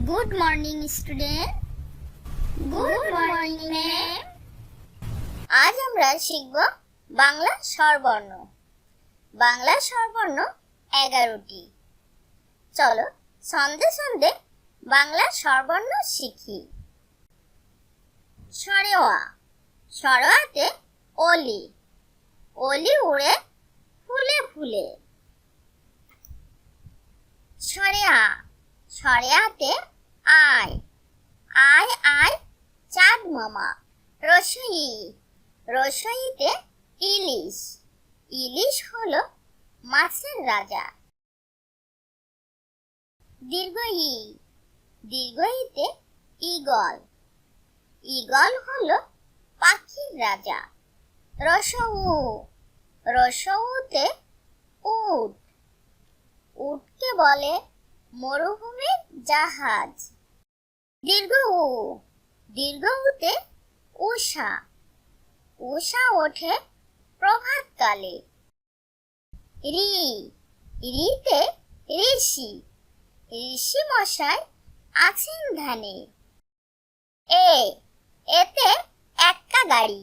Good morning, student. Good morning, ma'am. আজ আমরা শিখব বাংলা স্বরবর্ণ। বাংলা স্বরবর্ণ 11টি। চলো সন্ধে সন্ধে বাংলা স্বরবর্ণ শিখি। সরেওয়া, সরেওয়াতে অলি, অলি উড়ে ফুলে ফুলে। সরেয়া, সরেয়াতে আয়, আয় আয় চাঁদ মামা। রসই, রসইতে ইলিশ, ইলিশ হলো মাছের রাজা। দীর্ঘই, দীর্ঘইতে ঈগল, ঈগল হলো পাখির রাজা। রসউ, রসউতে উট, উটকে বলে মরুভূমির জাহাজ। দীর্ঘ উ, দীর্ঘ উতে উষা, উষা ওঠে প্রভাতকালে। রি, রিতে ঋষি, ঋষি মশাই আছেন ধ্যানে। এ, এতে এক্কা গাড়ি,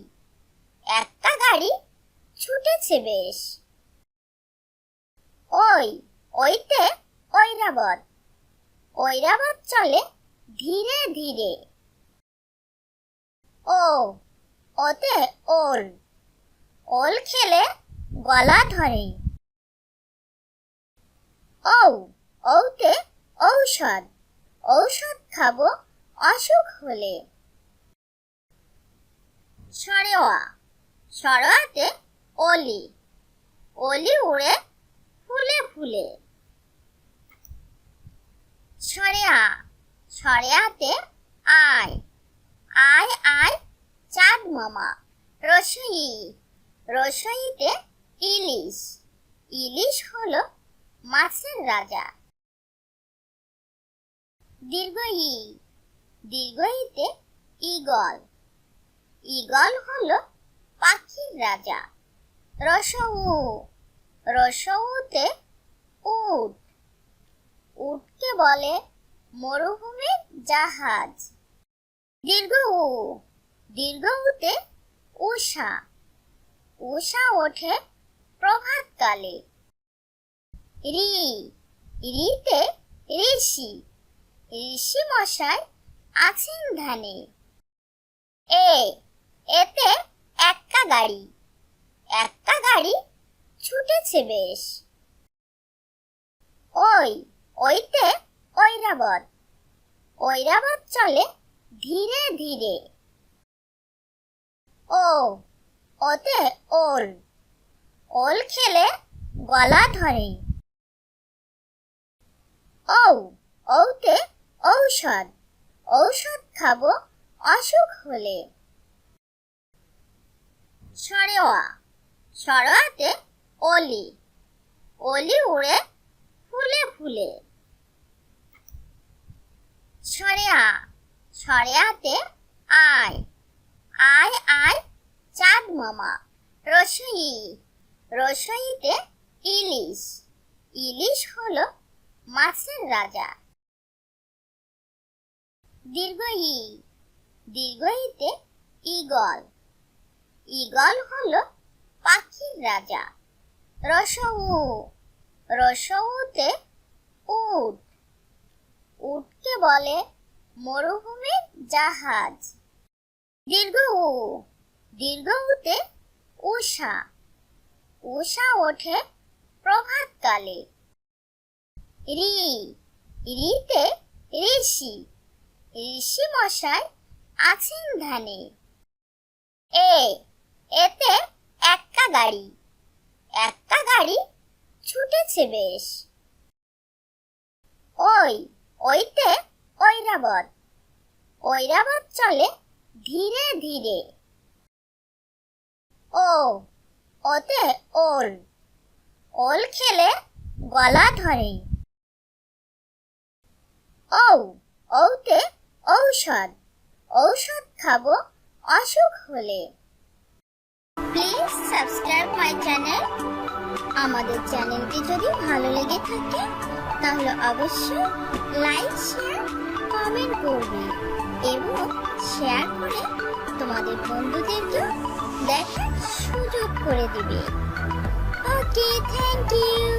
এক্কা গাড়ি ছুটেছে বেশ। ওই, ওইতে ঐরাবত, ঐরাবত চলে ধীরে ধীরে। ও, ওতে ওল, ওল খেলে গলা ধরে। ঔ, ঔতে ঔষধ, ঔষধ খাবো অসুখ হলে। সরেওয়া, সরেওয়াতে অলি, অলি উড়ে ফুলে ফুলে। সরেয়া, সরেয়াতে আয়, আয় আয় চাঁদ মামা। রসই, রসইতে ইলিশ, ইলিশ হলো মাছের রাজা। দীর্ঘই, দীর্ঘইতে ঈগল, ঈগল হলো পাখির রাজা। রসউ, রসউতে উট, উটকে বলে মরুভূমির জাহাজ। দীর্ঘ উ, দীর্ঘ উতে উষা, উষা ওঠে প্রভাতকালে। রি, রিতে ঋষি, ঋষি মশাই আছেন ধ্যানে। এ, এতে এক্কা গাড়ি, এক্কা গাড়ি ছুটেছে বেশ। ওই, ওইতে ঐরাবত, ঐরাবত চলে ধীরে ধীরে। ও, ওতে ওল, ওল খেলে গলা ধরে। ঔ, ঔতে ঔষধ, ঔষধ খাবো অসুখ হলে। সরেওয়া, সরেওয়াতে অলি, অলি উড়ে ফুলে ফুলে। সরেয়া, সরেয়াতে আয়, আয় আয় চাঁদ মামা। রসই, রসইতে ইলিশ, ইলিশ হলো মাছের রাজা। দীর্ঘই, দীর্ঘইতে ঈগল, ঈগল হলো পাখির রাজা। রসউ, রসউতে উট, উটকে বলে মরুভূমির জাহাজ। দীর্ঘ উ, দীর্ঘ উতে উষা, উষা ওঠে প্রভাতকালে। রি, রিতে ঋষি, ঋষি মশাই আছেন ধ্যানে। এ, এতে এক্কা গাড়ি, এক্কা গাড়ি ছুটেছে বেশ। ওই, ওইতে ঐরাবত, ঐরাবত চলে ধীরে ধীরে। ও, ওতে ওল, ওল খেলে গলা ধরে। ঔ, ঔতে ঔষধ, ঔষধ খাবো অসুখ হলে। Please subscribe my channel. আমাদের চ্যানেলটি যদি ভালো লেগে থাকে তাহলে অবশ্যই লাইক শেয়ার কমেন্ট করবে এবং শেয়ার করে তোমাদের বন্ধুদেরকে দেখার সুযোগ করে দিবে। ওকে, থ্যাংক ইউ।